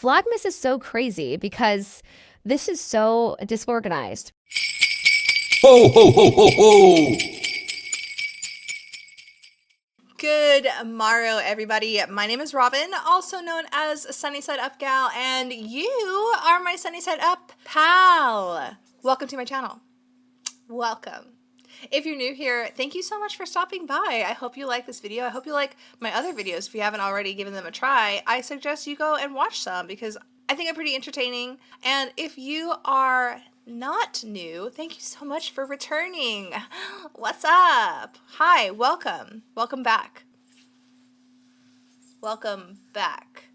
Vlogmas is so crazy because this is so disorganized. Ho, ho, ho, ho, ho! Good morrow, everybody. My name is Robin, also known as SunnySideUpGal, and you are my Sunny Side Up pal. Welcome to my channel. Welcome. If you're new here, thank you so much for stopping by. I hope you like this video. I hope you like my other videos. If you haven't already given them a try, I suggest you go and watch some because I think they're pretty entertaining. And if you are not new, thank you so much for returning. What's up? Hi, welcome. Welcome back. Welcome back.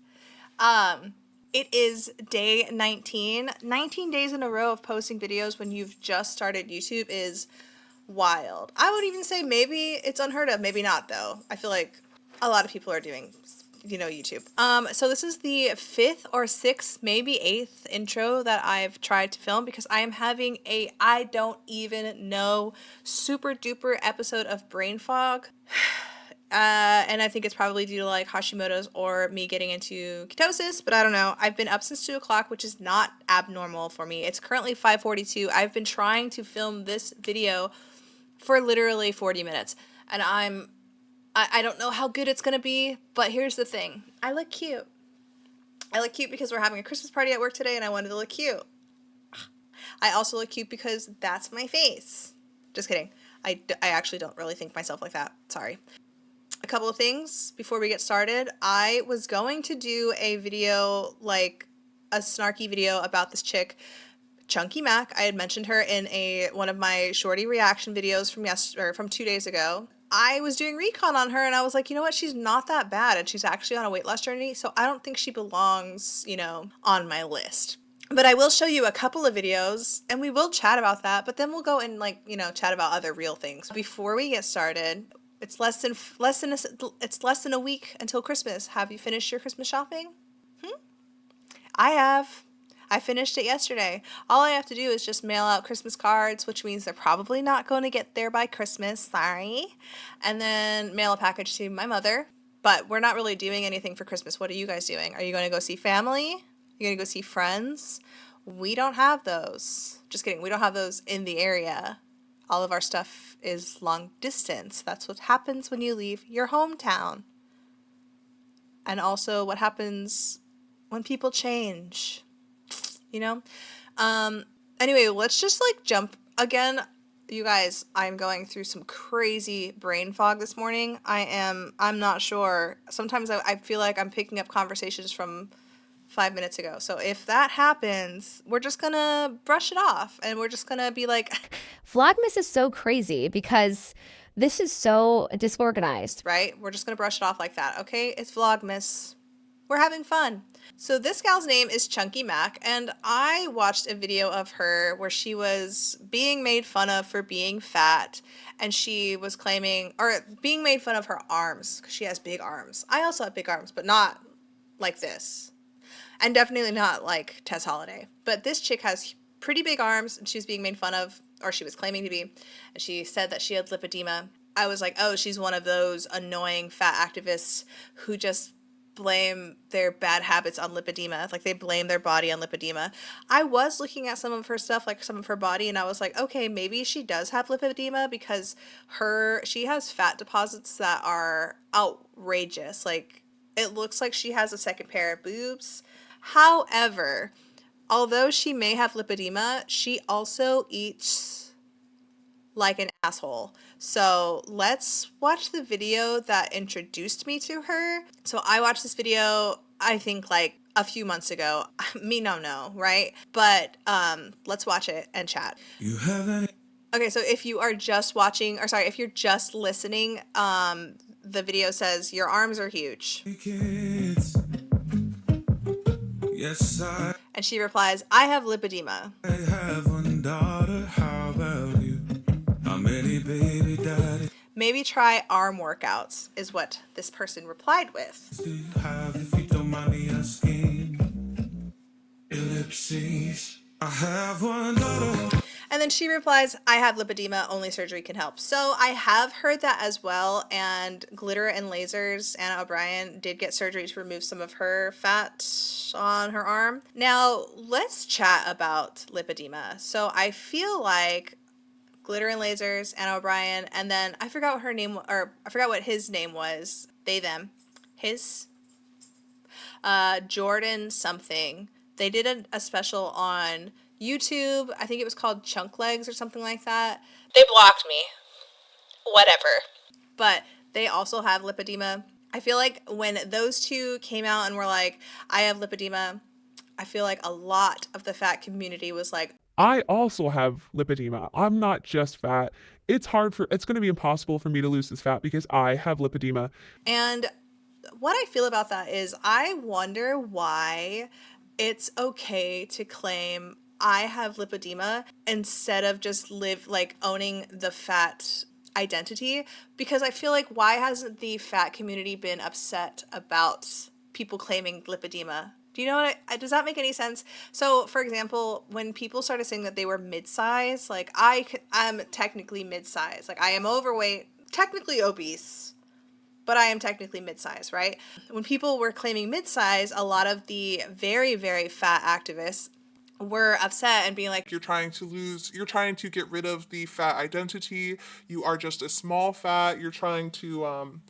It is day 19. 19 days in a row of posting videos when you've just started YouTube is wild. I would even say maybe it's unheard of, maybe not though. I feel like a lot of people are doing, YouTube. So this is the 5th or 6th, maybe 8th intro that I've tried to film because I am having a I don't even know super duper episode of brain fog. And I think it's probably due to like Hashimoto's or me getting into ketosis, but I don't know. I've been up since 2 o'clock, which is not abnormal for me. It's currently 5:42. I've been trying to film this video for literally 40 minutes, and I don't know how good it's gonna be, but here's the thing. I look cute. I look cute because we're having a Christmas party at work today, and I wanted to look cute. I also look cute because that's my face. Just kidding. I actually don't really think myself like that. Sorry. A couple of things before we get started. I was going to do a video, like a snarky video about this chick, ChunkyMak. I had mentioned her in one of my shorty reaction videos from 2 days ago. I was doing recon on her and I was like, you know what? She's not that bad and she's actually on a weight loss journey. So I don't think she belongs, on my list. But I will show you a couple of videos and we will chat about that. But then we'll go and chat about other real things. Before we get started, it's less than a week until Christmas. Have you finished your Christmas shopping? I have. I finished it yesterday. All I have to do is just mail out Christmas cards, which means they're probably not going to get there by Christmas. Sorry. And then mail a package to my mother. But we're not really doing anything for Christmas. What are you guys doing? Are you going to go see family? Are you going to go see friends? We don't have those. Just kidding. We don't have those in the area. All of our stuff is long distance. That's what happens when you leave your hometown. And also what happens when people change. Anyway, let's just jump again. You guys, I'm going through some crazy brain fog this morning. I'm not sure. Sometimes I feel like I'm picking up conversations from 5 minutes ago. So if that happens, we're just gonna brush it off and we're just gonna be like, Vlogmas is so crazy because this is so disorganized. Right? We're just gonna brush it off like that. Okay? It's Vlogmas. We're having fun. So this gal's name is ChunkyMak, and I watched a video of her where she was being made fun of for being fat, and she was claiming, or being made fun of her arms, because she has big arms. I also have big arms, but not like this. And definitely not like Tess Holliday. But this chick has pretty big arms, and she was being made fun of, or she was claiming to be, and she said that she had lipedema. I was like, oh, she's one of those annoying fat activists who just blame their bad habits on lipedema. Like they blame their body on lipedema. I was looking at some of her stuff, like some of her body, and I was like, okay, maybe she does have lipedema because she has fat deposits that are outrageous. Like it looks like she has a second pair of boobs. However, although she may have lipedema, she also eats like an asshole. So let's watch the video that introduced me to her. So I watched this video, I think like a few months ago. Me no, right? But let's watch it and chat. Okay, so if you are just watching, or sorry, if you're just listening, the video says your arms are huge. Yes, and she replies, I have lipedema. I have one daughter, how about you? How many baby daddy? Maybe try arm workouts, is what this person replied with. Do you have, if you don't mind me asking, ellipses? I have one daughter. And And then she replies, I have lipedema, only surgery can help. So I have heard that as well. And Glitter and Lasers, Anna O'Brien, did get surgery to remove some of her fat on her arm. Now, let's chat about lipedema. So I feel like Glitter and Lasers, Anna O'Brien, and then I forgot what her name, or I forgot what his name was. They, them. His. Jordan something. They did a special on YouTube. I think it was called Chunk Legs or something like that. They blocked me. Whatever. But they also have lipedema. I feel like when those two came out and were like, I have lipedema, I feel like a lot of the fat community was like, I also have lipedema. I'm not just fat. It's going to be impossible for me to lose this fat because I have lipedema. and what I feel about that is I wonder why it's okay to claim I have lipedema instead of just owning the fat identity, because I feel like why hasn't the fat community been upset about people claiming lipedema? Do you know what does that make any sense? So, for example, when people started saying that they were mid-size, like I'm technically mid-size. Like I am overweight, technically obese, but I am technically mid-size, right? When people were claiming mid-size, a lot of the very, very fat activists were upset and being like, you're trying to get rid of the fat identity. You are just a small fat. You're trying to,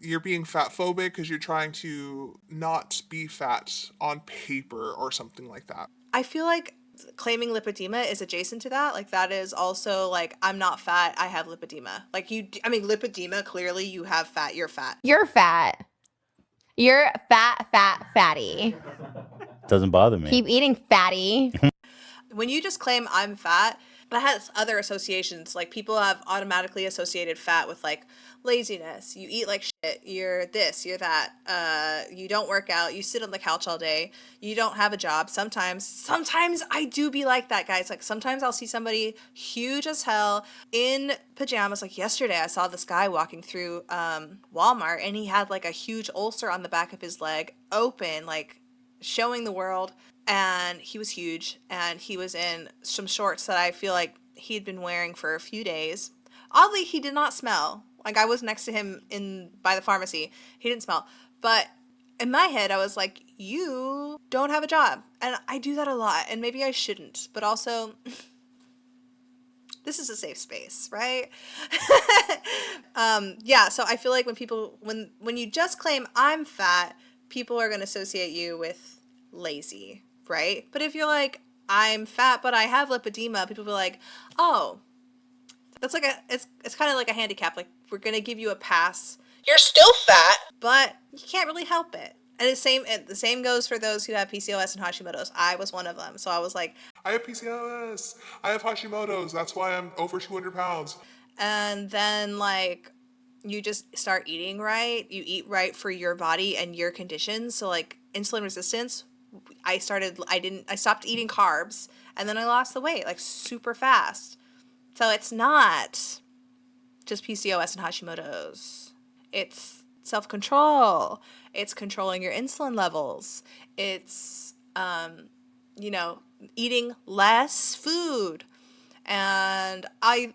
you're being fat phobic because you're trying to not be fat on paper or something like that. I feel like claiming lipedema is adjacent to that. Like that is also like, I'm not fat, I have lipedema. Like lipedema, clearly you have fat, you're fat. You're fat. You're fatty. Doesn't bother me. Keep eating, fatty. When you just claim I'm fat, that has other associations. Like people have automatically associated fat with like laziness. You eat like shit. You're this, you're that. You don't work out. You sit on the couch all day. You don't have a job. Sometimes I do be like that, guys. Like sometimes I'll see somebody huge as hell in pajamas. Like yesterday I saw this guy walking through Walmart and he had like a huge ulcer on the back of his leg open, like showing the world. And he was huge, and he was in some shorts that I feel like he'd been wearing for a few days. Oddly, he did not smell. Like, I was next to him by the pharmacy. He didn't smell. But in my head, I was like, you don't have a job. And I do that a lot, and maybe I shouldn't. But also, this is a safe space, right? Yeah, so I feel like when you just claim I'm fat, people are going to associate you with lazy. Right? But if you're like, I'm fat, but I have lipedema, people will be like, oh, that's like it's kind of like a handicap. Like, we're going to give you a pass. You're still fat, but you can't really help it. And the same goes for those who have PCOS and Hashimoto's. I was one of them. So I was like, I have PCOS. I have Hashimoto's. That's why I'm over 200 pounds. And then like, you just start eating right. You eat right for your body and your conditions. So like insulin resistance, I stopped eating carbs and then I lost the weight like super fast. So it's not just PCOS and Hashimoto's. It's self-control. It's controlling your insulin levels. It's, eating less food. And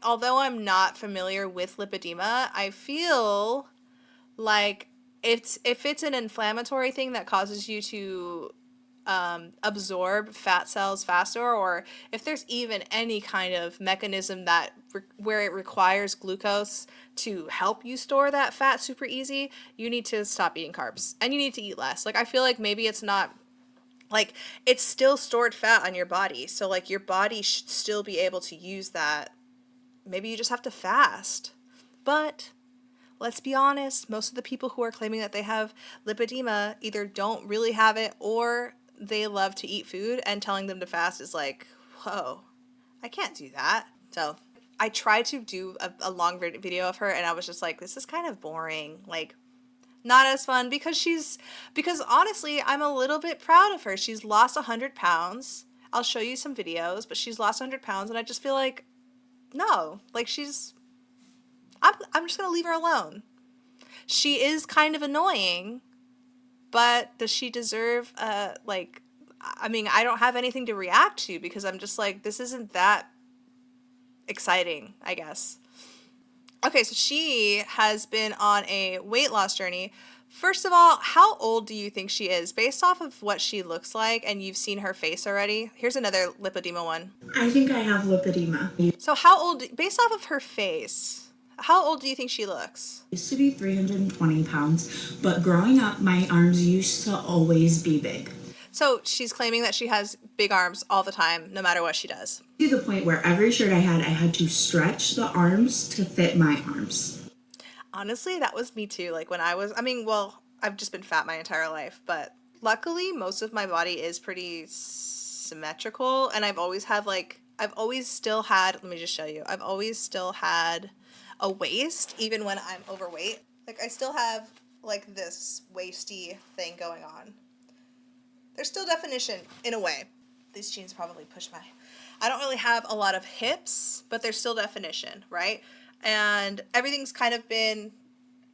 although I'm not familiar with lipedema, I feel like if it's an inflammatory thing that causes you to absorb fat cells faster, or if there's even any kind of mechanism where it requires glucose to help you store that fat super easy, you need to stop eating carbs and you need to eat less. Like I feel like maybe it's not like it's still stored fat on your body, so like your body should still be able to use that. Maybe you just have to fast. But let's be honest, most of the people who are claiming that they have lipedema either don't really have it or they love to eat food, and telling them to fast is like, whoa, I can't do that. So I tried to do a long video of her and I was just like, this is kind of boring. Like, not as fun because honestly, I'm a little bit proud of her. She's lost 100 pounds. I'll show you some videos, but she's lost 100 pounds and I just feel like, no, like I'm just going to leave her alone. She is kind of annoying, but does she deserve, I don't have anything to react to because I'm just like, this isn't that exciting, I guess. Okay, so she has been on a weight loss journey. First of all, how old do you think she is? Based off of what she looks like, and you've seen her face already. Here's another lipedema one. I think I have lipedema. So how old, based off of her face, how old do you think she looks? Used to be 320 pounds, but growing up, my arms used to always be big. So she's claiming that she has big arms all the time, no matter what she does. To the point where every shirt I had to stretch the arms to fit my arms. Honestly, that was me too. Like when I was, well, I've just been fat my entire life, but luckily most of my body is pretty symmetrical, and I've always still had, let me just show you, I've always still had a waist, even when I'm overweight. Like I still have like this waisty thing going on. There's still definition in a way. These jeans probably push I don't really have a lot of hips, but there's still definition, right? And everything's kind of been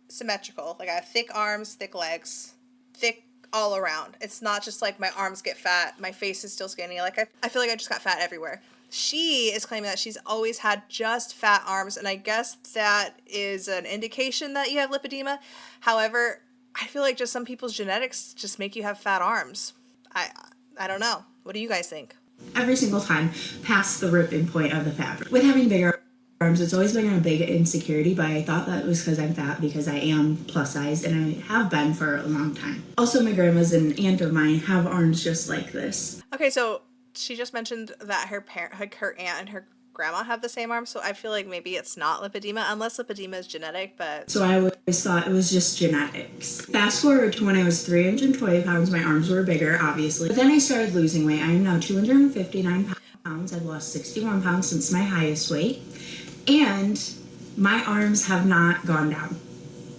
symmetrical. Like I have thick arms, thick legs, thick all around. It's not just like my arms get fat, my face is still skinny. Like I feel like I just got fat everywhere. She is claiming that she's always had just fat arms, and I guess that is an indication that you have lipedema. However, I feel like just some people's genetics just make you have fat arms. I don't know. What do you guys think? Every single time past the ripping point of the fabric. With having bigger arms, it's always been a big insecurity, but I thought that was because I'm fat, because I am plus size, and I have been for a long time. Also, my grandma's and aunt of mine have arms just like this. Okay, so she just mentioned that her aunt and her grandma have the same arms, so I feel like maybe it's not lipedema, unless lipedema is genetic, but... So I always thought it was just genetics. Fast forward to when I was 320 pounds, my arms were bigger, obviously. But then I started losing weight. I am now 259 pounds. I've lost 61 pounds since my highest weight. And my arms have not gone down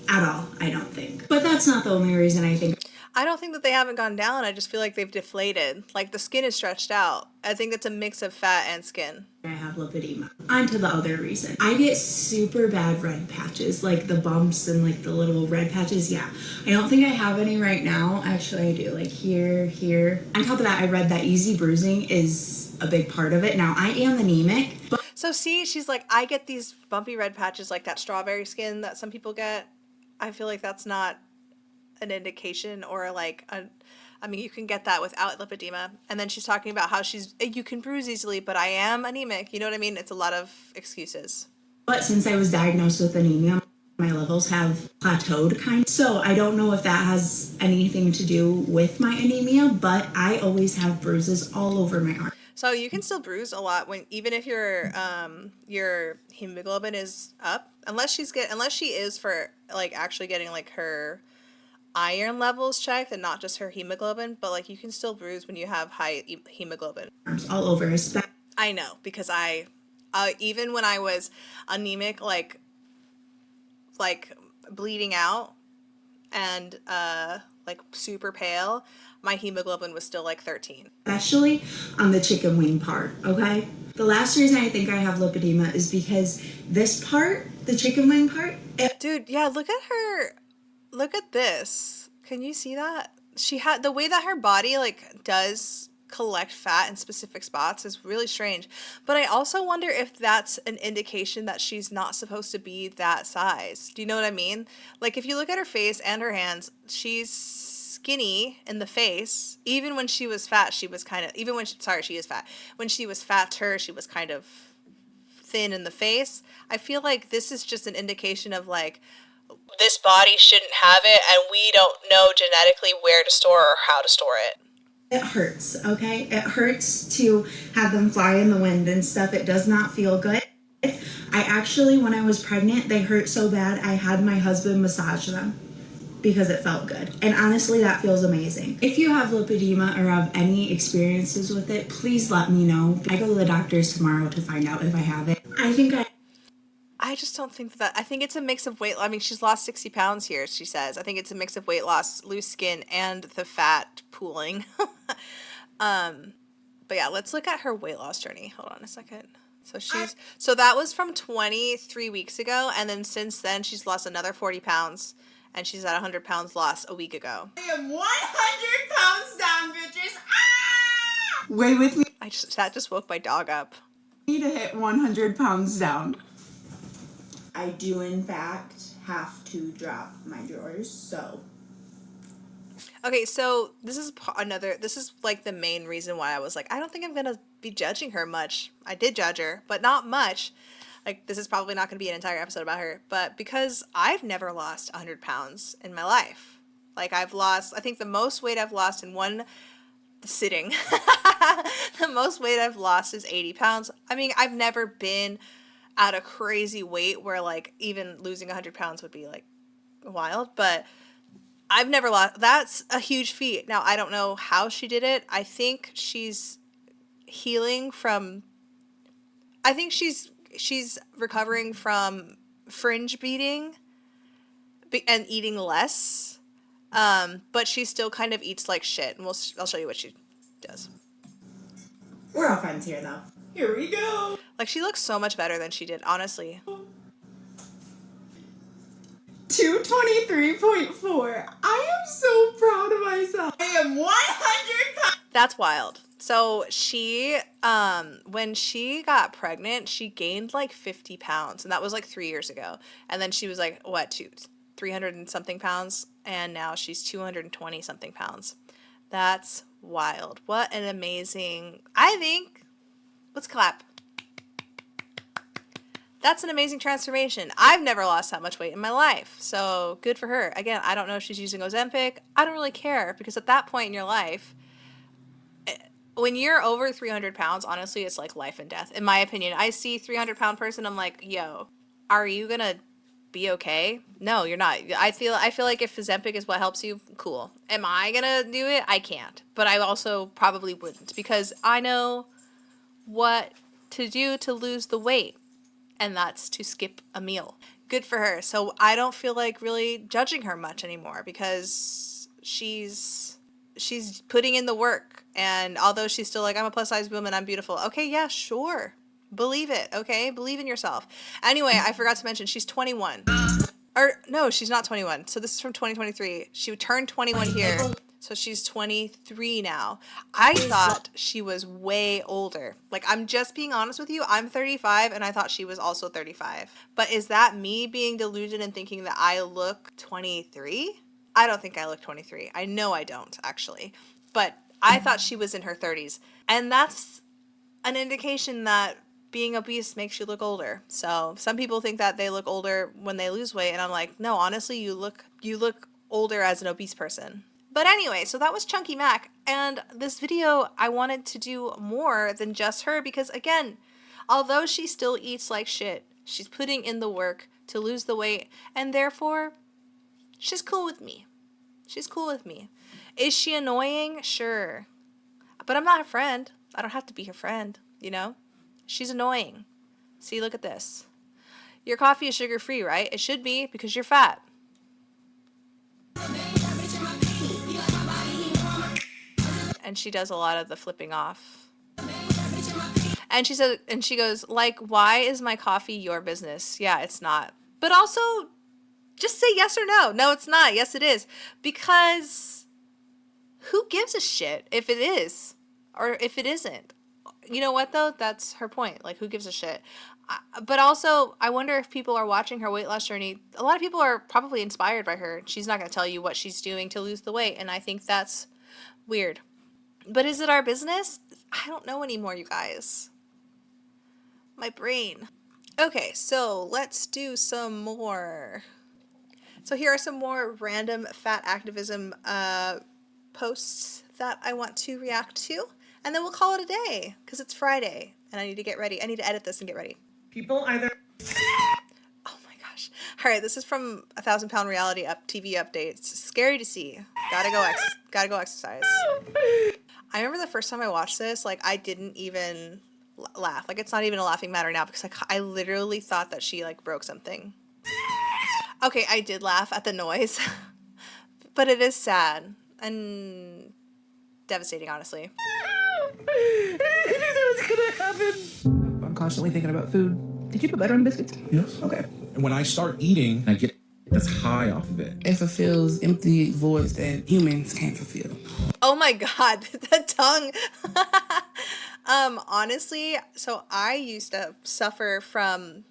at all, I don't think. But that's not the only reason I think. I don't think that they haven't gone down. I just feel like they've deflated. Like the skin is stretched out. I think it's a mix of fat and skin. I have lipedema. On to the other reason. I get super bad red patches, like the bumps and like the little red patches. Yeah, I don't think I have any right now. Actually, I do, like here. On top of that, I read that easy bruising is a big part of it. Now, I am anemic. But so see, she's like, I get these bumpy red patches, like that strawberry skin that some people get. I feel like that's not an indication, or like you can get that without lipedema. And then she's talking about how you can bruise easily, but I am anemic. You know what I mean? It's a lot of excuses. But since I was diagnosed with anemia, my levels have plateaued kind of. So I don't know if that has anything to do with my anemia, but I always have bruises all over my arm. So you can still bruise a lot even if your hemoglobin is up, unless she is for like actually getting like her iron levels checked and not just her hemoglobin, but like you can still bruise when you have high hemoglobin. Arms all over. I know, because I even when I was anemic, like bleeding out and like super pale, my hemoglobin was still like 13. Especially on the chicken wing part, okay? The last reason I think I have lipedema is because this part, the chicken wing part... Dude, yeah, look at her. Look at this. Can you see that? She had the way that her body like does collect fat in specific spots is really strange. But I also wonder if that's an indication that she's not supposed to be that size. Do you know what I mean? Like if you look at her face and her hands, she's skinny in the face. Even when she was fat, she was kind of, she is fat. When she was fatter, she was kind of thin in the face. I feel like this is just an indication of like, this body shouldn't have it, and we don't know genetically where to store or how to store it. It hurts, okay? It hurts to have them fly in the wind and stuff. It does not feel good. I actually, when I was pregnant, they hurt so bad, I had my husband massage them because it felt good. And honestly, that feels amazing. If you have lipedema or have any experiences with it, please let me know. I go to the doctors tomorrow to find out if I have it. I just don't think that. I think it's a mix of weight. I mean, she's lost 60 pounds here, she says. I think it's a mix of weight loss, loose skin, and the fat pooling. But yeah, let's look at her weight loss journey. Hold on a second. So that was from 23 weeks ago, and then since then she's lost another 40 pounds, and she's at 100 pounds lost a week ago. I am 100 pounds down, bitches. Ah! Wait with me. That just woke my dog up. to hit 100 pounds down. I do, in fact, have to drop my drawers, so. Okay, so this is like the main reason why I was like, I don't think I'm gonna be judging her much. I did judge her, but not much. Like, this is probably not gonna be an entire episode about her, but because I've never lost 100 pounds in my life. Like, I think the most weight I've lost in one sitting, the most weight I've lost is 80 pounds. I mean, I've never been at a crazy weight where, like, even losing 100 pounds would be, like, wild, but I've never lost. That's a huge feat. Now, I don't know how she did it. I think she's healing from, I think she's recovering from fringe beating and eating less. But she still kind of eats like shit, and I'll show you what she does. We're all friends here, though. Here we go. Like, she looks so much better than she did, honestly. 223.4. I am so proud of myself. I am 100 pounds. That's wild. So she, when she got pregnant, she gained like 50 pounds, and that was like 3 years ago. And then she was like, 300 and something pounds, and now she's 220 something pounds. That's wild. What an amazing, I think, let's clap. That's an amazing transformation. I've never lost that much weight in my life, so good for her. Again, I don't know if she's using Ozempic. I don't really care, because at that point in your life, when you're over 300 pounds, honestly, it's like life and death, in my opinion. I see 300-pound person, I'm like, yo, are you gonna be okay? No, you're not. I feel like if Ozempic is what helps you, cool. Am I gonna do it? I can't. But I also probably wouldn't, because I know what to do to lose the weight, and that's to skip a meal. Good for her. So I don't feel like really judging her much anymore, because she's putting in the work. And although she's still like, I'm a plus size woman, I'm beautiful. Okay, yeah, sure. Believe it, okay? Believe in yourself. Anyway, I forgot to mention, she's 21. Or, no, she's not 21. So this is from 2023. She turned 21 here. So she's 23 now. I thought she was way older. Like, I'm just being honest with you. I'm 35, and I thought she was also 35. But is that me being deluded and thinking that I look 23? I don't think I look 23. I know I don't, actually. But I thought she was in her 30s. And that's an indication that being obese makes you look older. So some people think that they look older when they lose weight, and I'm like, no, honestly, you look older as an obese person. But anyway, so that was ChunkyMak, and this video, I wanted to do more than just her, because again, although she still eats like shit, she's putting in the work to lose the weight, and therefore, she's cool with me. She's cool with me. Is she annoying? Sure. But I'm not her friend. I don't have to be her friend, you know? She's annoying. See, look at this. Your coffee is sugar-free, right? It should be, because you're fat. And she does a lot of the flipping off. And she said, and she goes, like, why is my coffee your business? Yeah, it's not. But also, just say yes or no. No, it's not. Yes, it is. Because who gives a shit if it is or if it isn't? You know what, though? That's her point. Like, who gives a shit? But also, I wonder if people are watching her weight loss journey. A lot of people are probably inspired by her. She's not going to tell you what she's doing to lose the weight, and I think that's weird. But is it our business? I don't know anymore, you guys. My brain. Okay, so let's do some more. So here are some more random fat activism posts that I want to react to. And then we'll call it a day, because it's Friday, and I need to get ready. I need to edit this and get ready. People either... Oh my gosh. All right, this is from 1,000 Pound Reality TV updates. Scary to see. Gotta go exercise. I remember the first time I watched this, like, I didn't even laugh. Like, it's not even a laughing matter now, because I literally thought that she, like, broke something. Okay, I did laugh at the noise, but it is sad and devastating, honestly. What's gonna happen? I'm constantly thinking about food. Did you put butter on biscuits? Yes. Okay. And when I start eating, I get this high off of it. It fulfills empty voids that humans can't fulfill. Oh my god, the tongue. Honestly, so I used to suffer from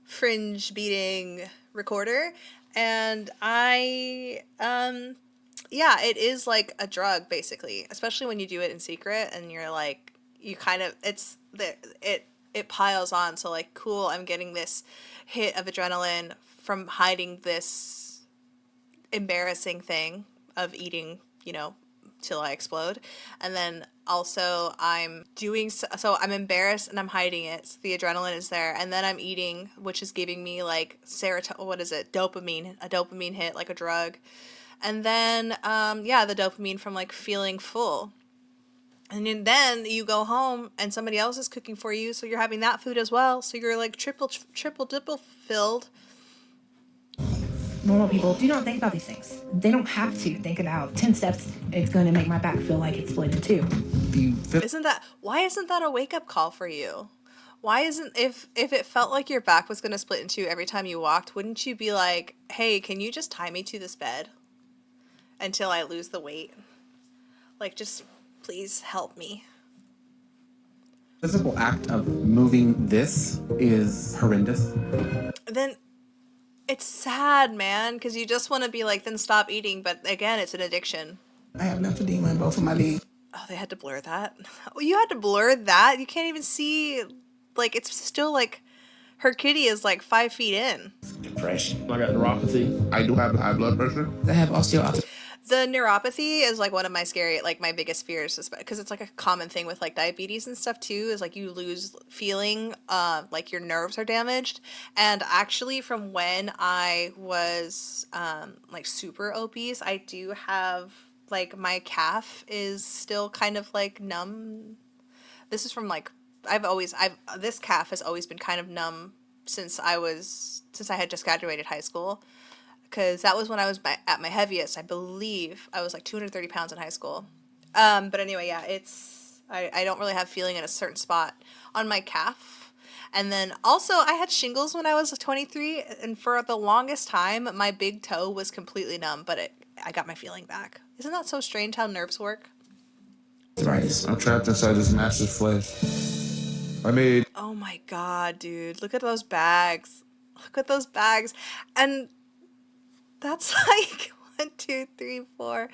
fringe beating recorder, and yeah, it is like a drug basically, especially when you do it in secret and you're like, you kind of, it piles on. So like, cool, I'm getting this hit of adrenaline from hiding this embarrassing thing of eating, till I explode. And then also I'm doing, so I'm embarrassed and I'm hiding it. So the adrenaline is there. And then I'm eating, which is giving me like serotonin, what is it? Dopamine, a dopamine hit, like a drug. And then, the dopamine from like feeling full. And then you go home and somebody else is cooking for you. So you're having that food as well. So you're like triple dipple filled. Normal people do not think about these things. They don't have to think about 10 steps. It's going to make my back feel like it's split in two. Why isn't that a wake up call for you? Why isn't, if it felt like your back was going to split in two every time you walked, wouldn't you be like, hey, can you just tie me to this bed until I lose the weight? Like, just please help me. Physical act of moving this is horrendous. Then it's sad, man, because you just want to be like, then stop eating. But again, it's an addiction. I have lymphedema in both of my legs. Oh, they had to blur that? Oh, you had to blur that? You can't even see, like, it's still like, her kitty is like 5 feet in. Depression. I got neuropathy. I do have high blood pressure. I have osteoarthritis. The neuropathy is like one of my my biggest fears, because it's like a common thing with like diabetes and stuff too, is like you lose feeling, like your nerves are damaged. And actually from when I was like super obese, I do have like my calf is still kind of like numb. This is from like, this calf has always been kind of numb since I had just graduated high school. Because that was when I was at my heaviest. I believe I was like 230 pounds in high school. But anyway, yeah, I don't really have feeling in a certain spot on my calf. And then also I had shingles when I was 23. And for the longest time, my big toe was completely numb. But I got my feeling back. Isn't that so strange how nerves work? Right. I'm trapped inside this massive flesh. Oh my God, dude. Look at those bags. Look at those bags. And that's like 1, 2, 3, 4,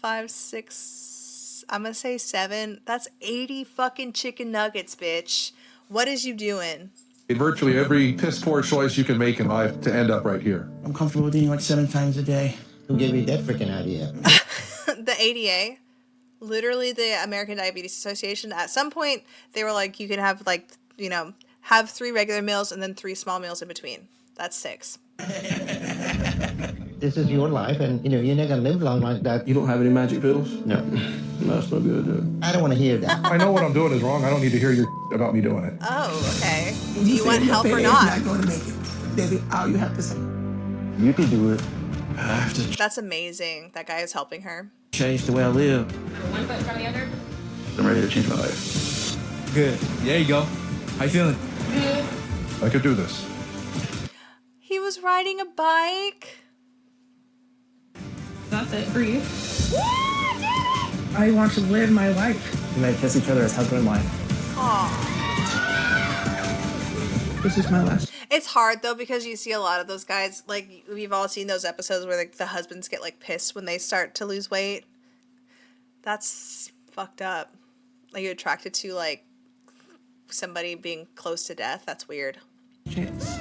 5, 6. I'm gonna say 7. That's 80 fucking chicken nuggets, bitch. What is you doing? Virtually every piss poor choice you can make in life to end up right here. I'm comfortable with eating like 7 times a day. Who gave you that freaking idea? The ADA, literally the American Diabetes Association. At some point, they were like, you can have like, have 3 regular meals and then 3 small meals in between. That's 6. This is your life, and you're not gonna live long like that. You don't have any magic pills? No. That's no good. I don't want to hear that. I know what I'm doing is wrong. I don't need to hear your about me doing it. Oh, okay. Do you want help or not? Not going to make it. Baby, all you have to say. You can do it. I have to That's amazing. That guy is helping her. change the way I live. One foot from the other. I'm ready to change my life. Good. There you go. How you feeling? I could do this. He was riding a bike. That's it for you. I want to live my life. We might kiss each other as husband and wife. Aww. This is my last. It's hard though, because you see a lot of those guys, like we've all seen those episodes where the husbands get like pissed when they start to lose weight. That's fucked up. Like you're attracted to like somebody being close to death. That's weird. Chance.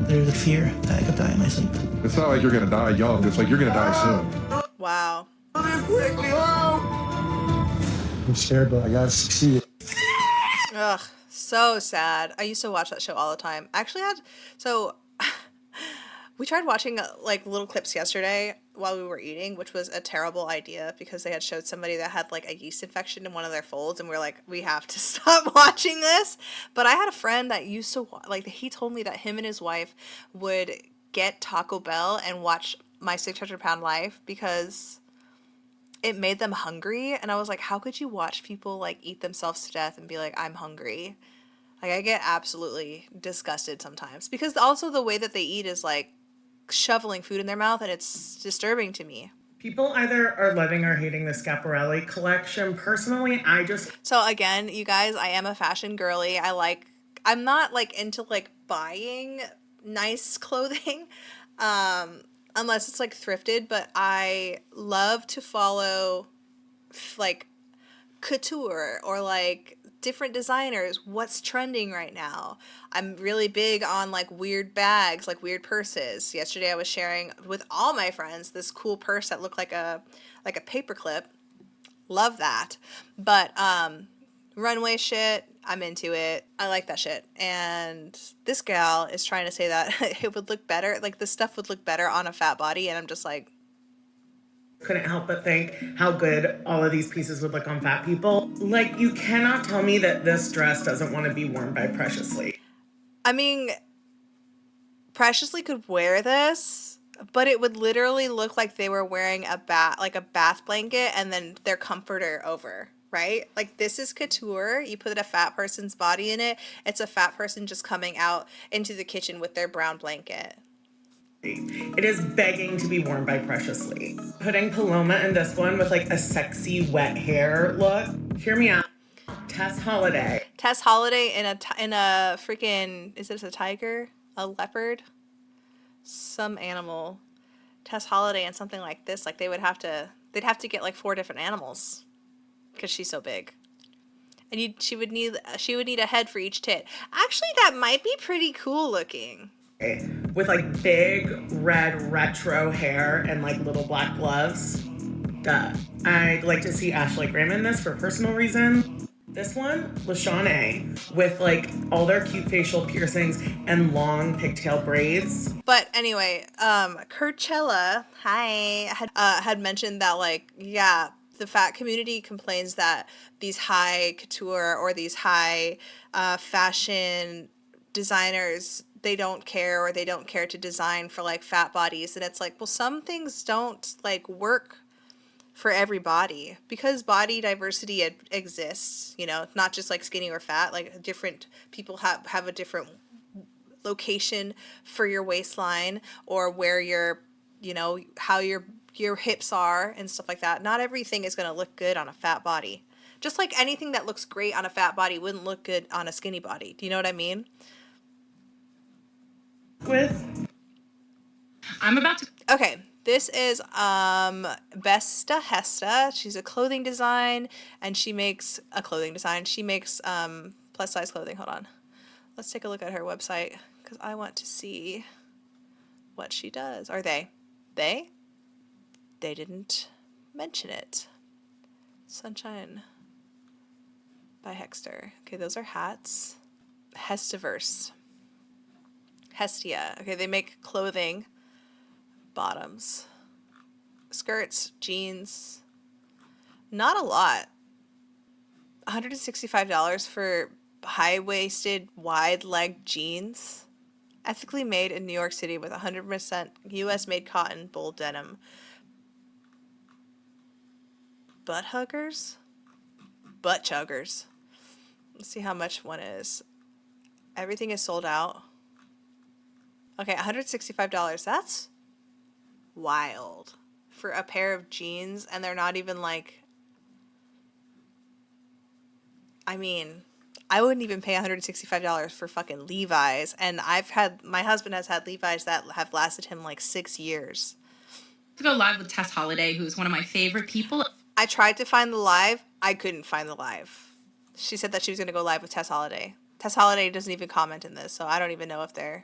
There's a fear that I could die in my sleep. It's not like you're gonna die young. It's like you're gonna die soon. Wow. I'm scared, but I gotta succeed. Ugh, so sad. I used to watch that show all the time. Actually we tried watching like little clips yesterday while we were eating, which was a terrible idea because they had showed somebody that had like a yeast infection in one of their folds, and we were like, we have to stop watching this. But I had a friend that used to like, he told me that him and his wife would get Taco Bell and watch My 600-Pound Life because it made them hungry. And I was like, how could you watch people like eat themselves to death and be like, I'm hungry? Like I get absolutely disgusted sometimes because also the way that they eat is like shoveling food in their mouth, and it's disturbing to me. People either are loving or hating the Schiaparelli collection. Personally, I just... So again, you guys, I am a fashion girly. I'm not like into like buying nice clothing, unless it's like thrifted, but I love to follow like couture or like different designers, what's trending right now. I'm really big on like weird bags, like weird purses. Yesterday I was sharing with all my friends this cool purse that looked like a paperclip. Love that. But runway shit, I'm into it. I like that shit. And this gal is trying to say that it would look better, like the stuff would look better on a fat body, and I'm just like, couldn't help but think how good all of these pieces would look on fat people. Like, you cannot tell me that this dress doesn't want to be worn by Preciously. I mean, Preciously could wear this, but it would literally look like they were wearing a bath blanket and then their comforter over, right? Like, this is couture. You put a fat person's body in it. It's a fat person just coming out into the kitchen with their brown blanket. It is begging to be worn by Preciously. Putting Paloma in this one with like a sexy wet hair look. Hear me out. Tess Holiday. Tess Holiday in a freaking, is it a tiger? A leopard? Some animal. Tess Holiday and something like this, like they'd have to get like 4 different animals because she's so big. And she would need a head for each tit. Actually, that might be pretty cool looking. With like big red retro hair and like little black gloves. Duh. I'd like to see Ashley Graham in this for personal reasons. This one, LaShawn with like all their cute facial piercings and long pigtail braids. But anyway, Coachella, had mentioned that like, yeah, the fat community complains that these high couture or these high fashion designers, they don't care, or they don't care to design for like fat bodies. And it's like, well, some things don't like work for every body because body diversity exists, you know, not just like skinny or fat, like different people have a different location for your waistline or where your, you know, how your hips are and stuff like that. Not everything is going to look good on a fat body. Just like anything that looks great on a fat body wouldn't look good on a skinny body. Do you know what I mean? Okay, this is Besta Hesta. She's a clothing design, and she makes She makes plus size clothing. Hold on, let's take a look at her website because I want to see what she does. Are they didn't mention it. Sunshine by Hexter. Okay, those are hats. Hestiverse. Hestia. Okay, they make clothing, bottoms, skirts, jeans. Not a lot. $165 for high-waisted, wide-leg jeans. Ethically made in New York City with 100% US-made cotton bull denim. Butt huggers? Butt chuggers. Let's see how much one is. Everything is sold out. Okay, $165. That's wild for a pair of jeans, and they're not even like, I mean, I wouldn't even pay $165 for fucking Levi's, and my husband has had Levi's that have lasted him like 6 years. To go live with Tess Holiday, who's one of my favorite people. I tried to find the live. I couldn't find the live. She said that she was going to go live with Tess Holiday. Tess Holiday doesn't even comment in this, so I don't even know if they're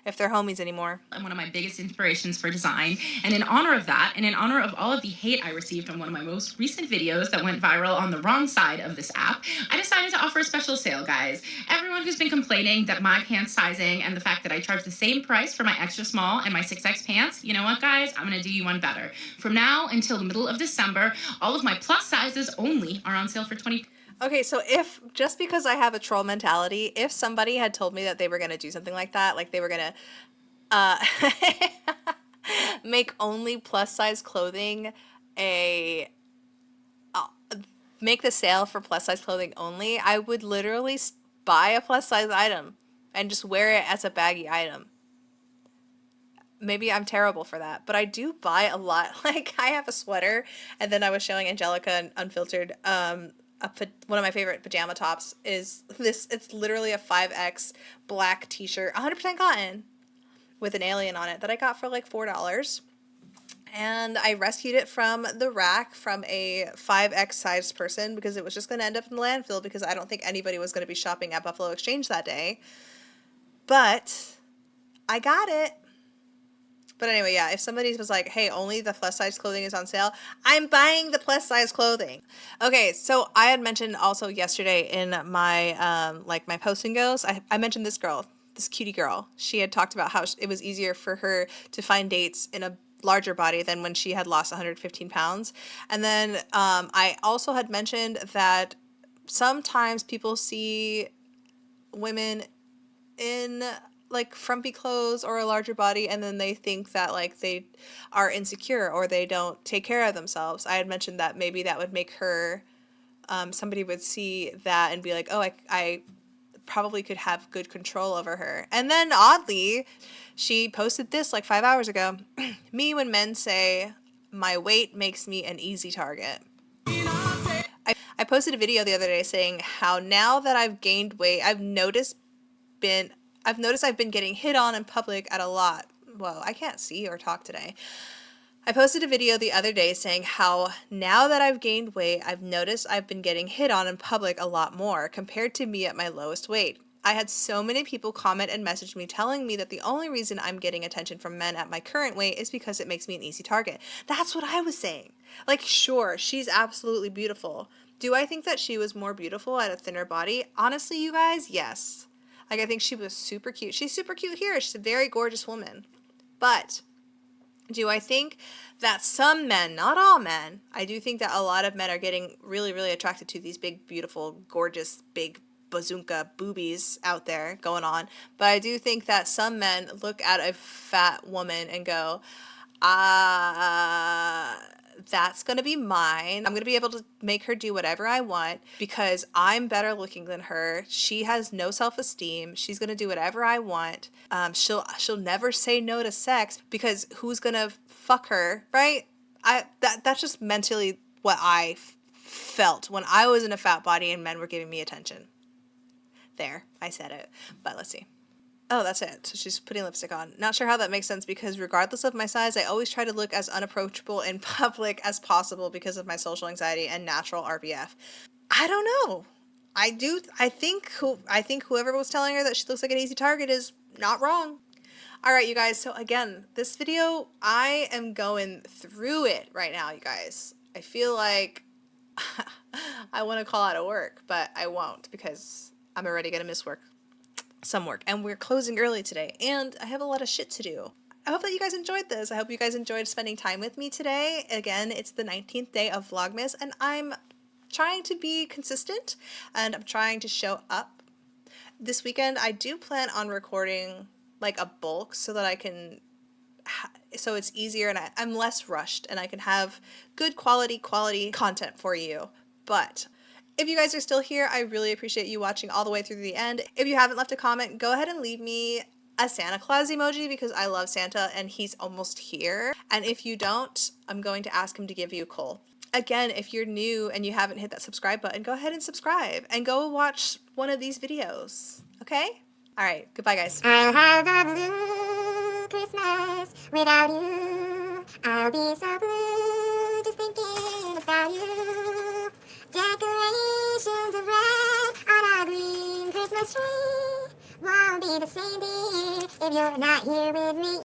homies anymore. And one of my biggest inspirations for design. And in honor of that, and in honor of all of the hate I received on one of my most recent videos that went viral on the wrong side of this app, I decided to offer a special sale, guys. Everyone who's been complaining that my pants sizing and the fact that I charge the same price for my extra small and my 6X pants, you know what, guys? I'm gonna do you one better. From now until the middle of December, all of my plus sizes only are on sale for 20%. Okay, so if, just because I have a troll mentality, if somebody had told me that they were going to do something like that, like they were going to make only plus size clothing make the sale for plus size clothing only, I would literally buy a plus size item and just wear it as a baggy item. maybe I'm terrible for that, but I do buy a lot. Like, I have a sweater, and then I was showing Angelica and Unfiltered, one of my favorite pajama tops is this. It's literally a 5X black t-shirt, 100% cotton, with an alien on it that I got for like $4. And I rescued it from the rack from a 5X sized person because it was just going to end up in the landfill because I don't think anybody was going to be shopping at Buffalo Exchange that day. But I got it. But anyway, yeah, if somebody was like, hey, only the plus size clothing is on sale, I'm buying the plus size clothing. Okay, so I had mentioned also yesterday in my my posting goes, I mentioned this girl, this cutie girl. She had talked about how it was easier for her to find dates in a larger body than when she had lost 115 pounds. And then I also had mentioned that sometimes people see women in like frumpy clothes or a larger body, and then they think that like they are insecure or they don't take care of themselves. I had mentioned that maybe that would make her, somebody would see that and be like, oh, I probably could have good control over her. And then oddly, she posted this like 5 hours ago. Me when men say my weight makes me an easy target. I posted a video the other day saying how now that I've gained weight, I've noticed I've been getting hit on in public at a lot. Whoa, I can't see or talk today. I posted a video the other day saying how now that I've gained weight, I've noticed I've been getting hit on in public a lot more compared to me at my lowest weight. I had so many people comment and message me telling me that the only reason I'm getting attention from men at my current weight is because it makes me an easy target. That's what I was saying. Like, sure, she's absolutely beautiful. Do I think that she was more beautiful at a thinner body? Honestly, you guys, yes. Like, I think she was super cute. She's super cute here. She's a very gorgeous woman. But do I think that some men, not all men, I do think that a lot of men are getting really, really attracted to these big, beautiful, gorgeous, big bazooka boobies out there going on. But I do think that some men look at a fat woman and go, that's going to be mine. I'm going to be able to make her do whatever I want because I'm better looking than her. She has no self-esteem. She's going to do whatever I want. She'll never say no to sex because who's going to fuck her, right? That's just mentally what I felt when I was in a fat body and men were giving me attention. There, I said it, but let's see. Oh, that's it. So she's putting lipstick on. Not sure how that makes sense because regardless of my size, I always try to look as unapproachable in public as possible because of my social anxiety and natural RBF. I don't know. I think whoever was telling her that she looks like an easy target is not wrong. All right, you guys. So again, this video, I am going through it right now, you guys. I feel like I want to call out of work, but I won't because I'm already going to miss some work, and we're closing early today, and I have a lot of shit to do. I hope that you guys enjoyed this. I hope you guys enjoyed spending time with me today. Again, it's the 19th day of Vlogmas, and I'm trying to be consistent, and I'm trying to show up. This weekend, I do plan on recording like a bulk so that I can, so it's easier and I'm less rushed, and I can have good quality content for you. But if you guys are still here, I really appreciate you watching all the way through the end. If you haven't left a comment, go ahead and leave me a Santa Claus emoji because I love Santa and he's almost here. And if you don't, I'm going to ask him to give you a coal. Again, if you're new and you haven't hit that subscribe button, go ahead and subscribe and go watch one of these videos. Okay? All right. Goodbye, guys. I'll have a blue Christmas without you. I'll be so blue just thinking about you. Decorations of red on a green Christmas tree won't be the same, dear, if you're not here with me.